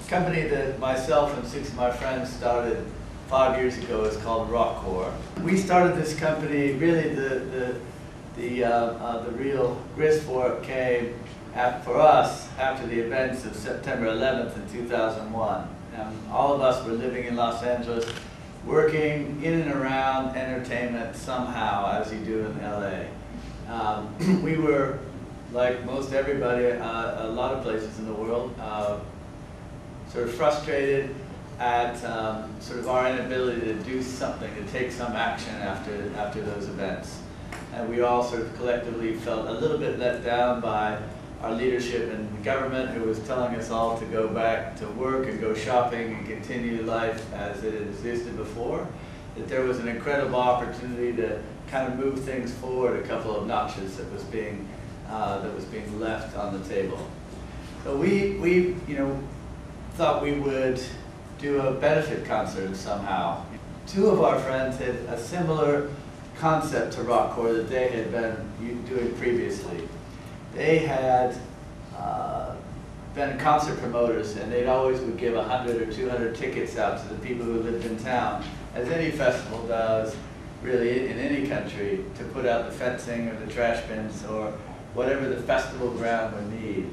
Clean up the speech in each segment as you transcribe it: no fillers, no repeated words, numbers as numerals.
company that myself and 6 of my friends started 5 years ago is called RockCorps. We started this company, really the real grist for it came for us after the events of September 11th in 2001. All of us were living in Los Angeles, working in and around entertainment somehow, as you do in LA. We were, like most everybody, a lot of places in the world, sort of frustrated at sort of our inability to do something, to take some action after those events. And we all sort of collectively felt a little bit let down by our leadership in the government, who was telling us all to go back to work and go shopping and continue life as it existed before. That there was an incredible opportunity to kind of move things forward a couple of notches that was being left on the table. So we thought we would do a benefit concert somehow. 2 of our friends had a similar concept to RockCorps that they had been doing previously. They had been concert promoters, and they'd always would give 100 or 200 tickets out to the people who lived in town, as any festival does, really in any country, to put out the fencing or the trash bins or whatever the festival ground would need.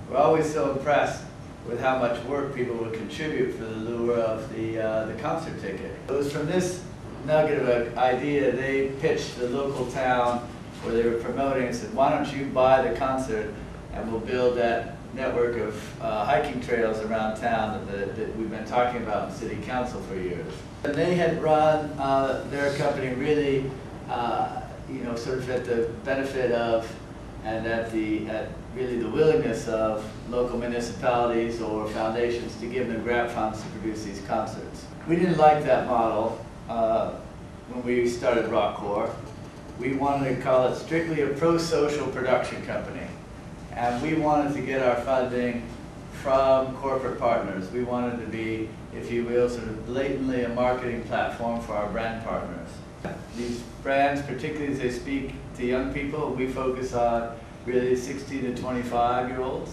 We're always so impressed with how much work people would contribute for the lure of the concert ticket. It was from this nugget of an idea they pitched the local town where they were promoting and said, why don't you buy the concert and we'll build that network of hiking trails around town that we've been talking about in city council for years. And they had run their company really, sort of at the benefit of and at really the willingness of local municipalities or foundations to give them grant funds to produce these concerts. We didn't like that model when we started RockCorps. We wanted to call it strictly a pro-social production company. And we wanted to get our funding from corporate partners. We wanted to be, if you will, sort of blatantly a marketing platform for our brand partners. These brands, particularly as they speak to young people, we focus on really 16 to 25-year-olds,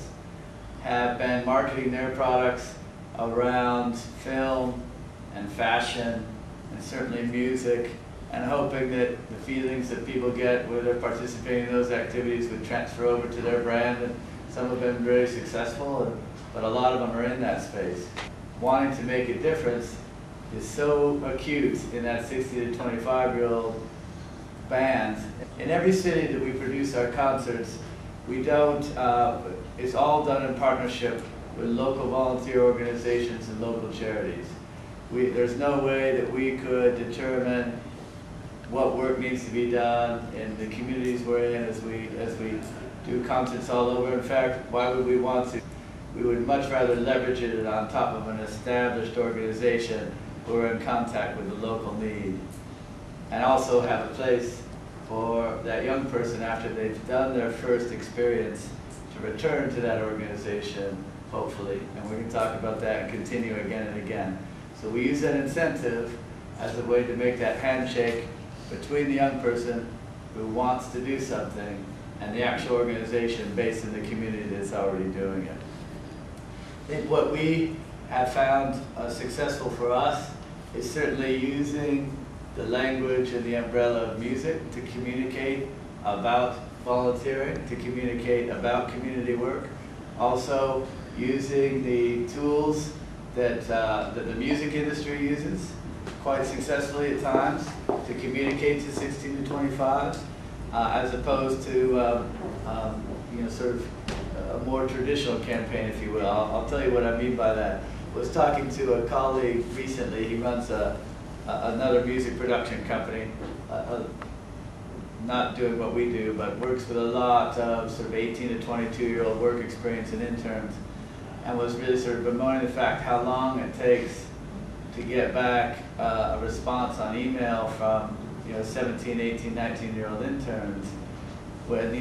have been marketing their products around film and fashion and certainly music, and hoping that the feelings that people get when they're participating in those activities would transfer over to their brand. And some have been very successful, but a lot of them are in that space. Wanting to make a difference is so acute in that 60 to 25-year-old bands. In every city that we produce our concerts, we don't, it's all done in partnership with local volunteer organizations and local charities. There's no way that we could determine what work needs to be done in the communities we're in as we do concerts all over. In fact, why would we want to? We would much rather leverage it on top of an established organization who are in contact with the local need, and also have a place for that young person after they've done their first experience to return to that organization, hopefully. And we can talk about that and continue again and again. So we use that incentive as a way to make that handshake between the young person who wants to do something and the actual organization based in the community that's already doing it. I think what we have found successful for us is certainly using the language and the umbrella of music to communicate about volunteering, to communicate about community work. Also using the tools that the music industry uses quite successfully at times to communicate to 16 to 25, as opposed to sort of a more traditional campaign, if you will. I'll tell you what I mean by that. I was talking to a colleague recently. He runs another music production company, not doing what we do, but works with a lot of sort of 18 to 22-year-old work experience and interns, and was really sort of bemoaning the fact how long it takes to get back a response on email from 17, 18, 19-year-old interns. When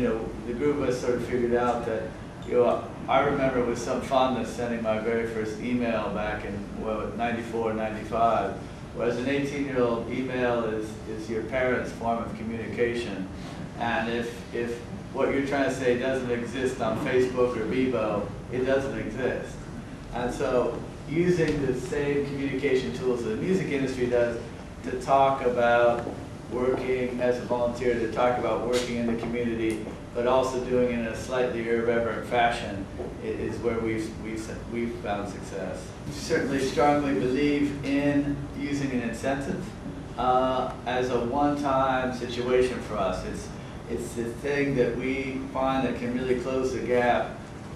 the group of us sort of figured out that I remember with some fondness sending my very first email back in 94, 95, whereas an 18-year-old email is your parents' form of communication. And if what you're trying to say doesn't exist on Facebook or Bebo, it doesn't exist. And so using the same communication tools that the music industry does to talk about working as a volunteer, to talk about working in the community, but also doing it in a slightly irreverent fashion is where we've found success. We certainly strongly believe in using an incentive as a one-time situation for us. It's the thing that we find that can really close the gap,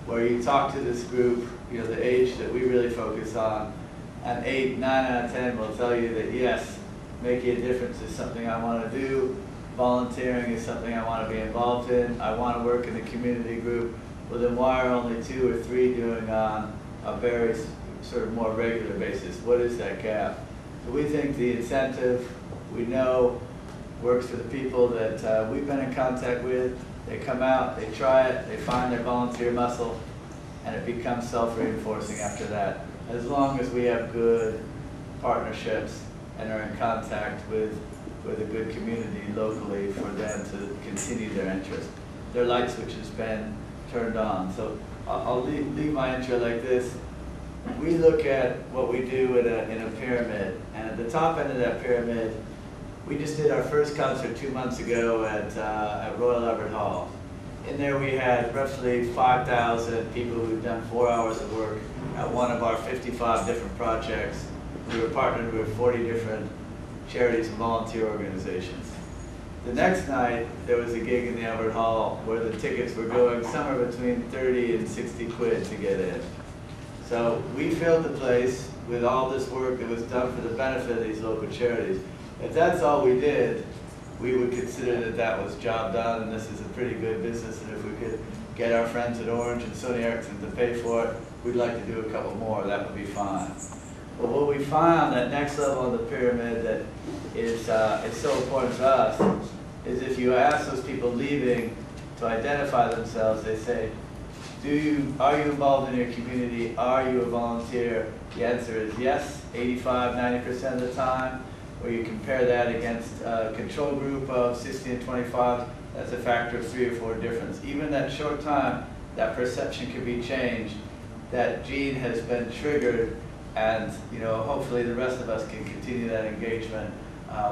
where you talk to this group, you know, the age that we really focus on, and 8, 9 out of 10 will tell you that yes, making a difference is something I want to do. Volunteering is something I want to be involved in. I want to work in the community group. Well, then why are only 2 or 3 doing on a very sort of more regular basis? What is that gap? So we think the incentive, we know, works for the people that we've been in contact with. They come out, they try it, they find their volunteer muscle, and it becomes self-reinforcing after that. As long as we have good partnerships and are in contact with a good community locally for them to continue their interest. Their light switch has been turned on. So I'll leave my intro like this. We look at what we do in a pyramid, and at the top end of that pyramid, we just did our first concert 2 months ago at Royal Albert Hall. In there we had roughly 5,000 people who'd done 4 hours of work at one of our 55 different projects. We were partnered with 40 different charities and volunteer organizations. The next night, there was a gig in the Albert Hall where the tickets were going somewhere between 30 and 60 quid to get in. So we filled the place with all this work that was done for the benefit of these local charities. If that's all we did, we would consider that that was job done, and this is a pretty good business, and if we could get our friends at Orange and Sony Ericsson to pay for it, we'd like to do a couple more, that would be fine. But what we found, that next level of the pyramid that is so important to us, is if you ask those people leaving to identify themselves, they say, are you involved in your community? Are you a volunteer? The answer is yes, 85, 90% of the time. Or you compare that against a control group of 60 and 25, that's a factor of 3 or 4 difference. Even that short time, that perception can be changed. That gene has been triggered, and hopefully the rest of us can continue that engagement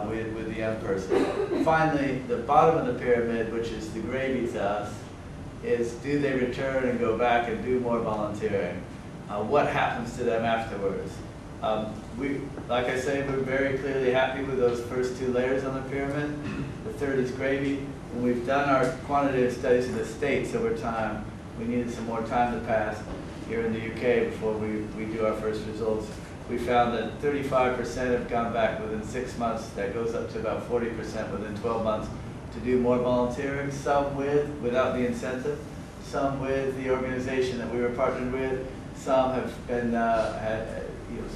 with the young person. Finally, the bottom of the pyramid, which is the gravy to us, is do they return and go back and do more volunteering? What happens to them afterwards? Like I say, we're very clearly happy with those first 2 layers on the pyramid. The third is gravy. When we've done our quantitative studies in the States over time, we needed some more time to pass here in the UK before we do our first results. We found that 35% have gone back within 6 months. That goes up to about 40% within 12 months to do more volunteering, some without the incentive, some with the organization that we were partnered with, some have been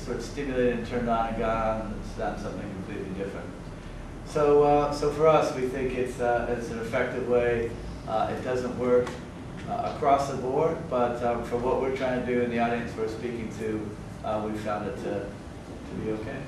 sort of stimulated and turned on and gone and it's done something completely different. So for us, we think it's an effective way. It doesn't work across the board, but for what we're trying to do in the audience we're speaking to, we found it to be okay.